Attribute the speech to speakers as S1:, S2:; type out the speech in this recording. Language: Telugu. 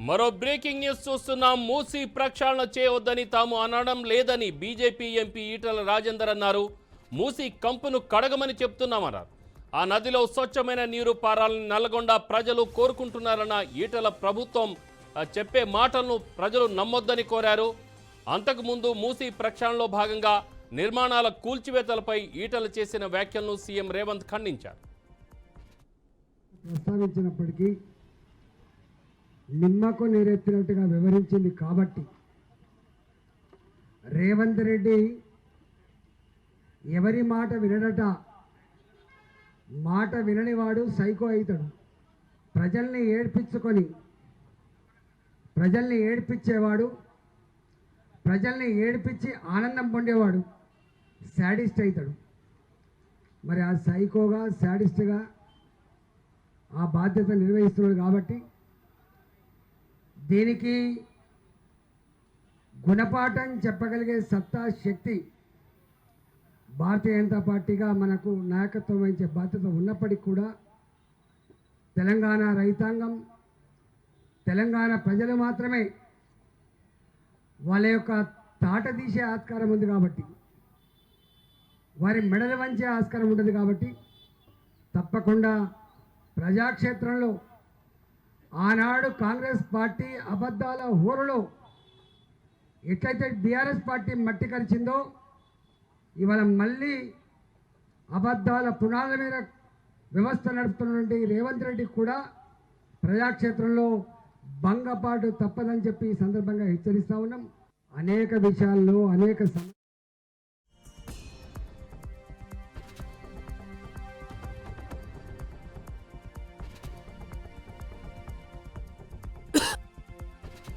S1: మరో బ్రేకింగ్ న్యూస్ చూస్తున్నాం. మూసీ ప్రక్షాళన చేయవద్దని తాము అనడం లేదని బీజేపీ ఎంపీ ఈటల రాజేందర్ అన్నారు. మూసీ కంపును కడగమని చెప్తున్నామన్నారు. ఆ నదిలో స్వచ్ఛమైన నీరు పారాలని నల్గొండ ప్రజలు కోరుకుంటున్నారన్న ఈటల ప్రభుత్వం చెప్పే మాటలను ప్రజలు నమ్మొద్దని కోరారు. అంతకుముందు మూసీ ప్రక్షాళనలో భాగంగా నిర్మాణాల కూల్చివేతలపై ఈటల చేసిన వ్యాఖ్యలను సీఎం రేవంత్ ఖండించారు.
S2: ప్రస్తావించినప్పటికీ నిమ్మకు నీరెత్తినట్టుగా వివరించింది కాబట్టి రేవంత్ రెడ్డి ఎవరి మాట వినడట, మాట విననివాడు సైకో అవుతాడు. ప్రజల్ని ఏడ్పించుకొని ప్రజల్ని ఏడ్పించేవాడు, ప్రజల్ని ఏడ్పించి ఆనందం పొందేవాడు శాడిస్ట్ అవుతాడు. మరి ఆ సైకోగా శాడిస్ట్గా ఆ బాధ్యత నిర్వహిస్తున్నాడు కాబట్టి దీనికి గుణపాఠం చెప్పగలిగే సత్తా శక్తి భారతీయ జనతా పార్టీగా మనకు నాయకత్వం వహించే బాధ్యత ఉన్నప్పటికీ కూడా తెలంగాణ రైతాంగం, తెలంగాణ ప్రజలు మాత్రమే వాళ్ళ యొక్క తాట తీసే ఆస్కారం ఉంది కాబట్టి, వారి మెడలు వంచే ఆస్కారం ఉంటుంది కాబట్టి తప్పకుండా ప్రజాక్షేత్రంలో ఆనాడు కాంగ్రెస్ పార్టీ అబద్ధాల హోరులో ఎట్లయితే బీఆర్ఎస్ పార్టీ మట్టి కరిచిందో ఇవాళ మళ్ళీ అబద్ధాల పునాదుల మీద వ్యవస్థ నడుపుతున్నటువంటి రేవంత్ రెడ్డి కూడా ప్రజాక్షేత్రంలో భంగపాటు తప్పదని చెప్పి ఈ సందర్భంగా హెచ్చరిస్తూ ఉన్నాం. అనేక విషయాల్లో అనేక